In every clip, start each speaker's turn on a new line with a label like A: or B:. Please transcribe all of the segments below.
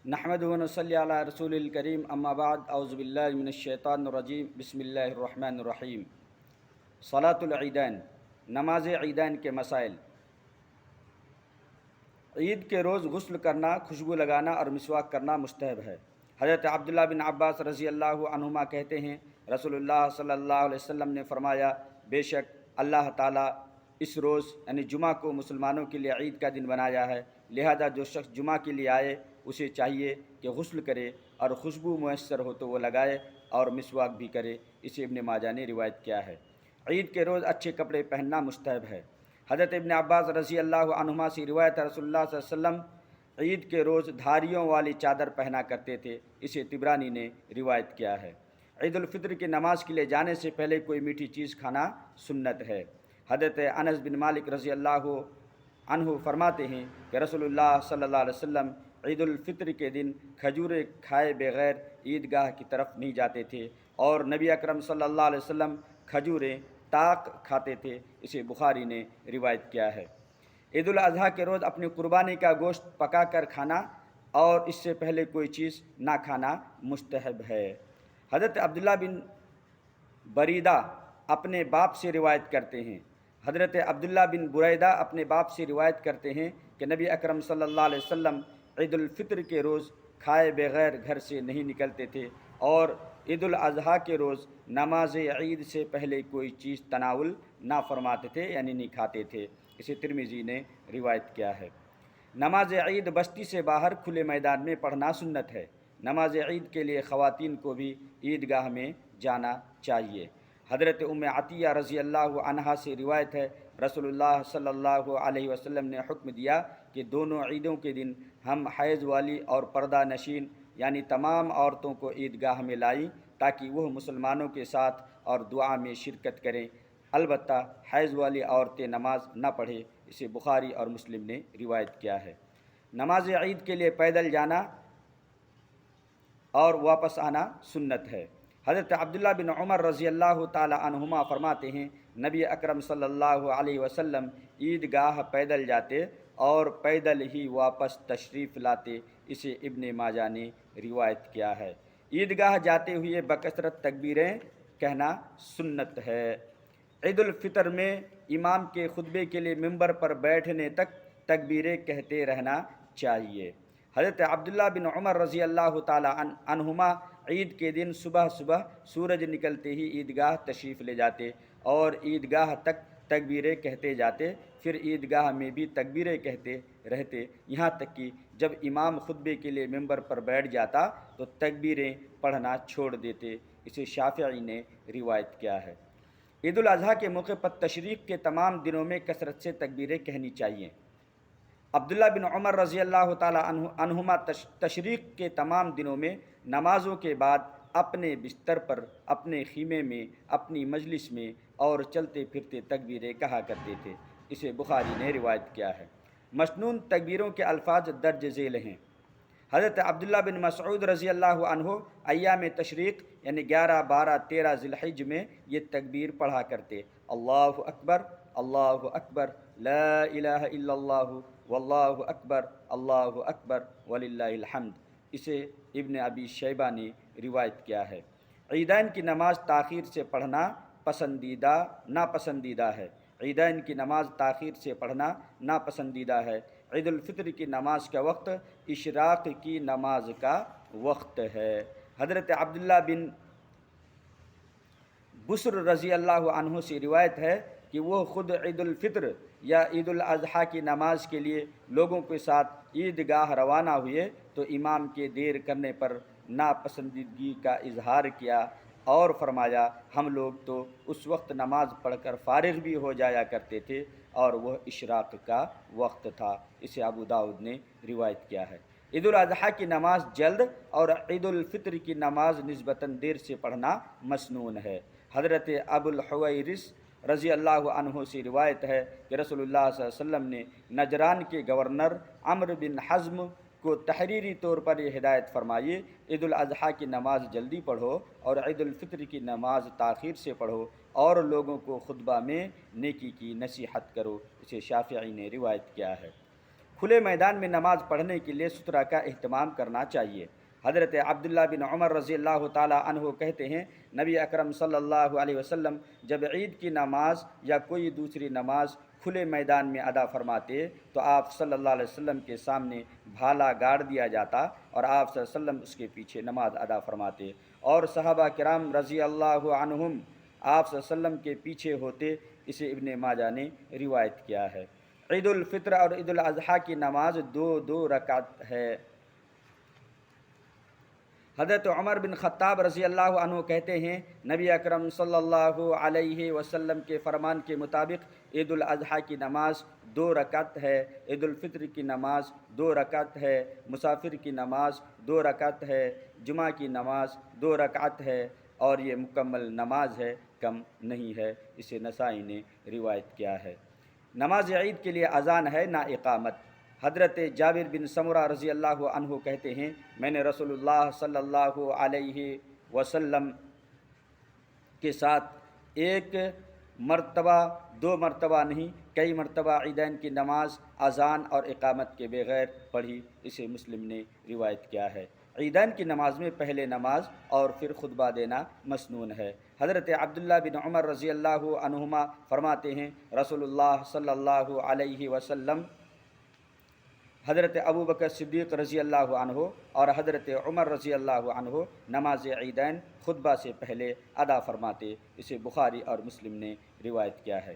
A: نحمد و نصلی علی رسول الکریم اما بعد اعوذ باللہ من الشیطان الرجیم بسم اللہ الرحمن الرحیم صلاۃ العیدین نماز عیدین کے مسائل۔ عید کے روز غسل کرنا، خوشبو لگانا اور مسواک کرنا مستحب ہے۔ حضرت عبداللہ بن عباس رضی اللہ عنہما کہتے ہیں، رسول اللہ صلی اللہ علیہ وسلم نے فرمایا، بے شک اللہ تعالیٰ اس روز یعنی جمعہ کو مسلمانوں کے لیے عید کا دن بنایا ہے، لہذا جو شخص جمعہ کے لیے آئے اسے چاہیے کہ غسل کرے اور خوشبو میسر ہو تو وہ لگائے اور مسواک بھی کرے۔ اسے ابن ماجہ نے روایت کیا ہے۔ عید کے روز اچھے کپڑے پہننا مستحب ہے۔ حضرت ابن عباس رضی اللہ عنہما سے روایت ہے، رسول اللہ صلی اللہ علیہ وسلم عید کے روز دھاریوں والی چادر پہنا کرتے تھے۔ اسے طبرانی نے روایت کیا ہے۔ عید الفطر کی نماز کے لیے جانے سے پہلے کوئی میٹھی چیز کھانا سنت ہے۔ حضرت انس بن مالک رضی اللہ عنہ فرماتے ہیں کہ رسول اللہ صلی اللہ علیہ وسلم عید الفطر کے دن کھجوریں کھائے بغیر عیدگاہ کی طرف نہیں جاتے تھے، اور نبی اکرم صلی اللہ علیہ وسلم کھجوریں طاق کھاتے تھے۔ اسے بخاری نے روایت کیا ہے۔ عید الاضحیٰ کے روز اپنی قربانی کا گوشت پکا کر کھانا اور اس سے پہلے کوئی چیز نہ کھانا مستحب ہے۔ حضرت عبداللہ بن بریدہ اپنے باپ سے روایت کرتے ہیں، حضرت عبداللہ بن بریدہ اپنے باپ سے روایت کرتے ہیں کہ نبی اکرم صلی اللہ علیہ وسلم عید الفطر کے روز کھائے بغیر گھر سے نہیں نکلتے تھے، اور عید الاضحیٰ کے روز نماز عید سے پہلے کوئی چیز تناول نہ فرماتے تھے یعنی نہیں کھاتے تھے۔ اسے ترمذی نے روایت کیا ہے۔ نماز عید بستی سے باہر کھلے میدان میں پڑھنا سنت ہے۔ نماز عید کے لیے خواتین کو بھی عیدگاہ میں جانا چاہیے۔ حضرت ام عطیہ رضی اللہ عنہا سے روایت ہے، رسول اللہ صلی اللہ علیہ وسلم نے حکم دیا کہ دونوں عیدوں کے دن ہم حیض والی اور پردہ نشین یعنی تمام عورتوں کو عیدگاہ میں لائیں تاکہ وہ مسلمانوں کے ساتھ اور دعا میں شرکت کریں، البتہ حیض والی عورتیں نماز نہ پڑھیں۔ اسے بخاری اور مسلم نے روایت کیا ہے۔ نماز عید کے لیے پیدل جانا اور واپس آنا سنت ہے۔ حضرت عبداللہ بن عمر رضی اللہ تعالی عنہما فرماتے ہیں، نبی اکرم صلی اللہ علیہ وسلم عیدگاہ پیدل جاتے اور پیدل ہی واپس تشریف لاتے۔ اسے ابن ماجہ نے روایت کیا ہے۔ عیدگاہ جاتے ہوئے بکثرت تکبیریں کہنا سنت ہے۔ عید الفطر میں امام کے خطبے کے لیے ممبر پر بیٹھنے تک تکبیریں کہتے رہنا چاہیے۔ حضرت عبداللہ بن عمر رضی اللہ تعالی عنہما عید کے دن صبح صبح سورج نکلتے ہی عیدگاہ تشریف لے جاتے اور عیدگاہ تک تکبیریں کہتے جاتے، پھر عیدگاہ میں بھی تکبیریں کہتے رہتے، یہاں تک کہ جب امام خطبے کے لیے ممبر پر بیٹھ جاتا تو تکبیریں پڑھنا چھوڑ دیتے۔ اسے شافعی نے روایت کیا ہے۔ عید الاضحیٰ کے موقع پر تشریق کے تمام دنوں میں کثرت سے تکبیریں کہنی چاہیے۔ عبداللہ بن عمر رضی اللہ تعالی عنہما تشریق کے تمام دنوں میں نمازوں کے بعد اپنے بستر پر، اپنے خیمے میں، اپنی مجلس میں اور چلتے پھرتے تکبیریں کہا کرتے تھے۔ اسے بخاری نے روایت کیا ہے۔ مسنون تکبیروں کے الفاظ درج ذیل ہیں۔ حضرت عبداللہ بن مسعود رضی اللہ عنہ ایام تشریق یعنی 11، 12، 13 ذی الحج میں یہ تکبیر پڑھا کرتے، اللہ اکبر، اللہ اکبر، لا الہ الا اللہ، واللہ اکبر، اللہ اکبر، وللہ الحمد۔ اسے ابن ابی شیبہ نے روایت کیا ہے۔ عیدین کی نماز تاخیر سے پڑھنا ناپسندیدہ ہے۔ عیدین کی نماز تاخیر سے پڑھنا ناپسندیدہ ہے۔ عید الفطر کی نماز کا وقت اشراق کی نماز کا وقت ہے۔ حضرت عبداللہ بن بسر رضی اللہ عنہ سے روایت ہے کہ وہ خود عید الفطر یا عید الاضحیٰ کی نماز کے لیے لوگوں کے ساتھ عیدگاہ روانہ ہوئے تو امام کے دیر کرنے پر ناپسندیدگی کا اظہار کیا اور فرمایا، ہم لوگ تو اس وقت نماز پڑھ کر فارغ بھی ہو جایا کرتے تھے اور وہ اشراق کا وقت تھا۔ اسے ابو داؤد نے روایت کیا ہے۔ عید الاضحیٰ کی نماز جلد اور عید الفطر کی نماز نسبتاً دیر سے پڑھنا مسنون ہے۔ حضرت ابو الحویرث رضی اللہ عنہ سے روایت ہے کہ رسول اللہ صلی اللہ علیہ وسلم نے نجران کے گورنر عمرو بن حزم کو تحریری طور پر یہ ہدایت فرمائی، عید الاضحیٰ کی نماز جلدی پڑھو اور عید الفطر کی نماز تاخیر سے پڑھو اور لوگوں کو خطبہ میں نیکی کی نصیحت کرو۔ اسے شافعی نے روایت کیا ہے۔ کھلے میدان میں نماز پڑھنے کے لیے سترہ کا اہتمام کرنا چاہیے۔ حضرت عبداللہ بن عمر رضی اللہ تعالی عنہ کہتے ہیں، نبی اکرم صلی اللہ علیہ وسلم جب عید کی نماز یا کوئی دوسری نماز کھلے میدان میں ادا فرماتے تو آپ صلی اللہ علیہ وسلم کے سامنے بھالا گاڑ دیا جاتا اور آپ صلی اللہ علیہ وسلم اس کے پیچھے نماز ادا فرماتے، اور صحابہ کرام رضی اللہ عنہم آپ صلی اللہ علیہ وسلم کے پیچھے ہوتے۔ اسے ابن ماجہ نے روایت کیا ہے۔ عید الفطر اور عید الاضحیٰ کی نماز دو دو رکعت ہے۔ حضرت عمر بن خطاب رضی اللہ عنہ کہتے ہیں، نبی اکرم صلی اللہ علیہ وسلم کے فرمان کے مطابق عید الاضحیٰ کی نماز 2 رکعت ہے، عید الفطر کی نماز 2 رکعت ہے، مسافر کی نماز 2 رکعت ہے، جمعہ کی نماز 2 رکعت ہے، اور یہ مکمل نماز ہے، کم نہیں ہے۔ اسے نسائی نے روایت کیا ہے۔ نماز عید کے لیے اذان ہے، نہ اقامت۔ حضرت جابر بن سمرہ رضی اللہ عنہ کہتے ہیں، میں نے رسول اللہ صلی اللہ علیہ وسلم کے ساتھ ایک مرتبہ 2 مرتبہ نہیں، کئی مرتبہ عیدین کی نماز اذان اور اقامت کے بغیر پڑھی۔ اسے مسلم نے روایت کیا ہے۔ عیدین کی نماز میں پہلے نماز اور پھر خطبہ دینا مسنون ہے۔ حضرت عبداللہ بن عمر رضی اللہ عنہما فرماتے ہیں، رسول اللہ صلی اللہ علیہ وسلم حضرت ابوبکر صدیق رضی اللہ عنہ اور حضرت عمر رضی اللہ عنہ نماز عیدین خطبہ سے پہلے ادا فرماتے۔ اسے بخاری اور مسلم نے روایت کیا ہے۔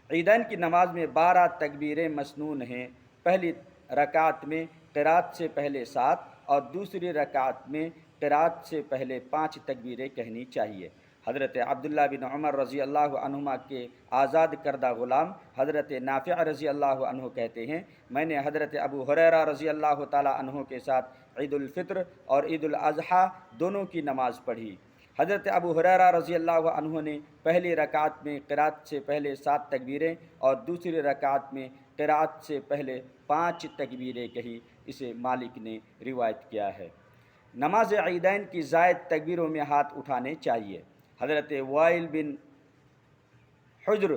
A: عیدین کی نماز میں 12 تکبیریں مسنون ہیں۔ پہلی رکعت میں قرات سے پہلے 7 اور دوسری رکعت میں قرات سے پہلے 5 تکبیریں کہنی چاہیے۔ حضرت عبداللہ بن عمر رضی اللہ عنہما کے آزاد کردہ غلام حضرت نافع رضی اللہ عنہ کہتے ہیں، میں نے حضرت ابو ہریرہ رضی اللہ تعالی عنہ کے ساتھ عید الفطر اور عید الاضحیٰ دونوں کی نماز پڑھی۔ حضرت ابو ہریرہ رضی اللہ عنہ نے پہلی رکعت میں قرات سے پہلے 7 تکبیریں اور دوسری رکعت میں قرات سے پہلے 5 تکبیریں کہی۔ اسے مالک نے روایت کیا ہے۔ نماز عیدین کی زائد تکبیروں میں ہاتھ اٹھانے چاہیے۔ حضرت وائل بن حجر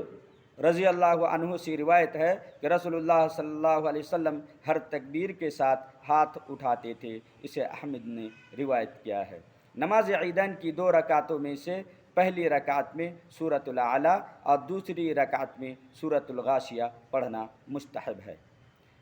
A: رضی اللہ عنہ سے روایت ہے کہ رسول اللہ صلی اللہ علیہ وسلم ہر تکبیر کے ساتھ ہاتھ اٹھاتے تھے۔ اسے احمد نے روایت کیا ہے۔ نماز عیدین کی 2 رکعتوں میں سے پہلی رکعت میں سورۃ الاعلیٰ اور دوسری رکعت میں سورۃ الغاشیہ پڑھنا مستحب ہے۔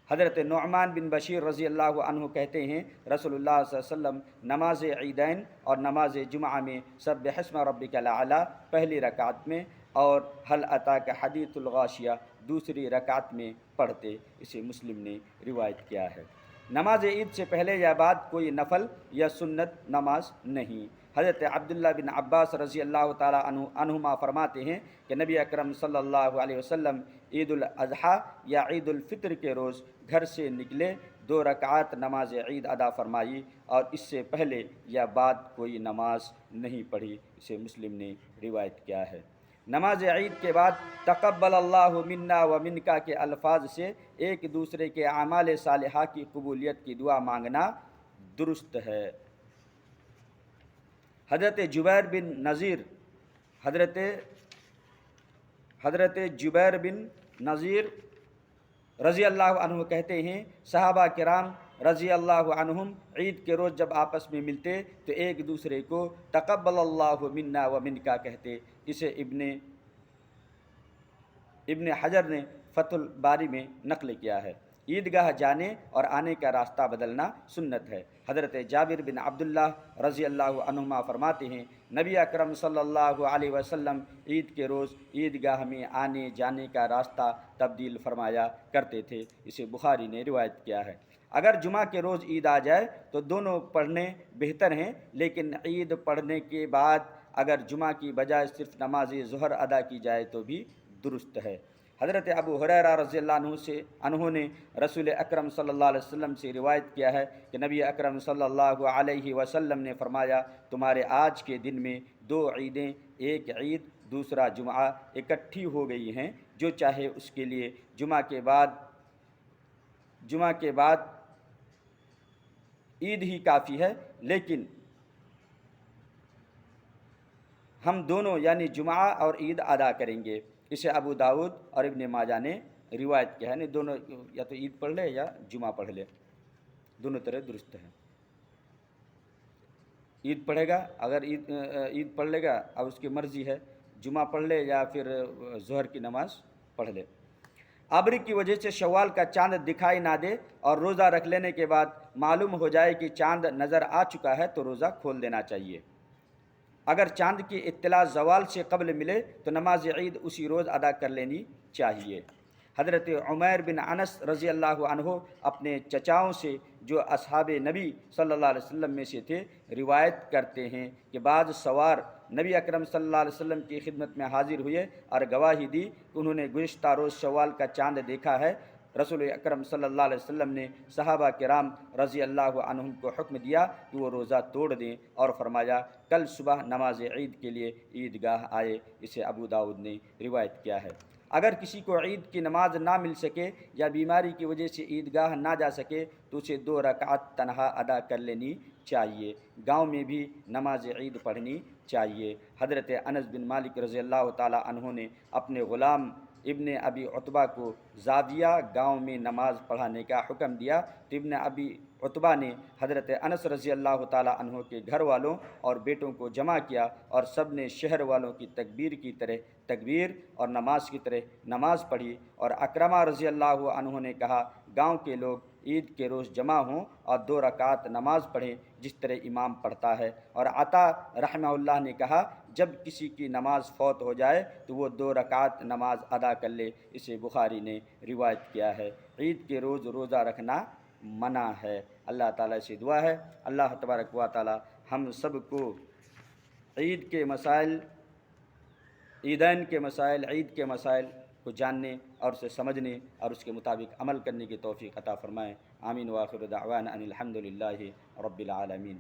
A: حضرت نعمان بن بشیر رضی اللہ عنہ کہتے ہیں، رسول اللہ صلی اللہ علیہ وسلم نماز عیدین اور نماز جمعہ میں سبح اسم ربک الاعلیٰ پہلی رکعت میں اور هل اتاک حدیث الغاشیہ دوسری رکعت میں پڑھتے۔ اسے مسلم نے روایت کیا ہے۔ نماز عید سے پہلے یا بعد کوئی نفل یا سنت نماز نہیں۔ حضرت عبداللہ بن عباس رضی اللہ تعالیٰ عنہما فرماتے ہیں کہ نبی اکرم صلی اللہ علیہ وسلم عید الاضحیٰ یا عید الفطر کے روز گھر سے نکلے، 2 رکعات نماز عید ادا فرمائی اور اس سے پہلے یا بعد کوئی نماز نہیں پڑھی۔ اسے مسلم نے روایت کیا ہے۔ نماز عید کے بعد تقبل اللہ منا و منکا کے الفاظ سے ایک دوسرے کے اعمال صالحہ کی قبولیت کی دعا مانگنا درست ہے۔ حضرت جبیر بن نذیر حضرت جبیر بن نذیر رضی اللہ عنہ کہتے ہیں، صحابہ کرام رضی اللہ عنہم عید کے روز جب آپس میں ملتے تو ایک دوسرے کو تقبل اللہ منا و منکا کہتے۔ اسے ابن حجر نے فتح الباری میں نقل کیا ہے۔ عیدگاہ جانے اور آنے کا راستہ بدلنا سنت ہے۔ حضرت جابر بن عبداللہ رضی اللہ عنہما فرماتے ہیں، نبی اکرم صلی اللہ علیہ وسلم عید کے روز عیدگاہ میں آنے جانے کا راستہ تبدیل فرمایا کرتے تھے۔ اسے بخاری نے روایت کیا ہے۔ اگر جمعہ کے روز عید آ جائے تو دونوں پڑھنے بہتر ہیں، لیکن عید پڑھنے کے بعد اگر جمعہ کی بجائے صرف نماز ظہر ادا کی جائے تو بھی درست ہے۔ حضرت ابو ہریرہ رضی اللہ عنہ نے رسول اکرم صلی اللہ علیہ وسلم سے روایت کیا ہے کہ نبی اکرم صلی اللہ علیہ وسلم نے فرمایا، تمہارے آج کے دن میں 2 عیدیں، ایک عید دوسرا جمعہ اکٹھی ہو گئی ہیں، جو چاہے اس کے لیے جمعہ کے بعد عید ہی کافی ہے، لیکن ہم دونوں یعنی جمعہ اور عید ادا کریں گے۔ اسے ابو داؤد اور ابن ماجہ نے روایت کیا ہے، نہیں دونوں یا تو عید پڑھ لے یا جمعہ پڑھ لے، دونوں طرح درست ہے۔ عید پڑھے گا، اگر عید پڑھ لے گا اب اس کی مرضی ہے، جمعہ پڑھ لے یا پھر ظہر کی نماز پڑھ لے۔ ابری کی وجہ سے شوال کا چاند دکھائی نہ دے اور روزہ رکھ لینے کے بعد معلوم ہو جائے کہ چاند نظر آ چکا ہے تو روزہ کھول دینا چاہیے۔ اگر چاند کی اطلاع زوال سے قبل ملے تو نماز عید اسی روز ادا کر لینی چاہیے۔ حضرت عمیر بن انس رضی اللہ عنہ اپنے چچاؤں سے جو اصحاب نبی صلی اللہ علیہ وسلم میں سے تھے روایت کرتے ہیں کہ بعض سوار نبی اکرم صلی اللہ علیہ وسلم کی خدمت میں حاضر ہوئے اور گواہی دی کہ انہوں نے گزشتہ روز شوال کا چاند دیکھا ہے۔ رسول اکرم صلی اللہ علیہ وسلم نے صحابہ کرام رضی اللہ عنہم کو حکم دیا کہ وہ روزہ توڑ دیں اور فرمایا کل صبح نماز عید کے لیے عیدگاہ آئے۔ اسے ابو داؤد نے روایت کیا ہے۔ اگر کسی کو عید کی نماز نہ مل سکے یا بیماری کی وجہ سے عیدگاہ نہ جا سکے تو اسے 2 رکعت تنہا ادا کر لینی چاہیے۔ گاؤں میں بھی نماز عید پڑھنی چاہیے۔ حضرت انس بن مالک رضی اللہ تعالی عنہ نے اپنے غلام ابن ابی عتبہ کو زاویہ گاؤں میں نماز پڑھانے کا حکم دیا تو ابن ابی عتبہ نے حضرت انس رضی اللہ تعالی عنہ کے گھر والوں اور بیٹوں کو جمع کیا اور سب نے شہر والوں کی تکبیر کی طرح تکبیر اور نماز کی طرح نماز پڑھی، اور اکرمہ رضی اللہ عنہ نے کہا گاؤں کے لوگ عید کے روز جمع ہوں اور 2 رکعت نماز پڑھیں جس طرح امام پڑھتا ہے۔ اور عطا رحمہ اللہ نے کہا جب کسی کی نماز فوت ہو جائے تو وہ 2 رکعت نماز ادا کر لے۔ اسے بخاری نے روایت کیا ہے۔ عید کے روز روزہ رکھنا منع ہے۔ اللہ تعالیٰ سے دعا ہے اللہ تبارک و تعالیٰ ہم سب کو عید کے مسائل، عیدین کے مسائل، عید کے مسائل کو جاننے اور اسے سمجھنے اور اس کے مطابق عمل کرنے کی توفیق عطا فرمائے۔ آمین وآخر دعوانا ان الحمد للہ رب العالمین۔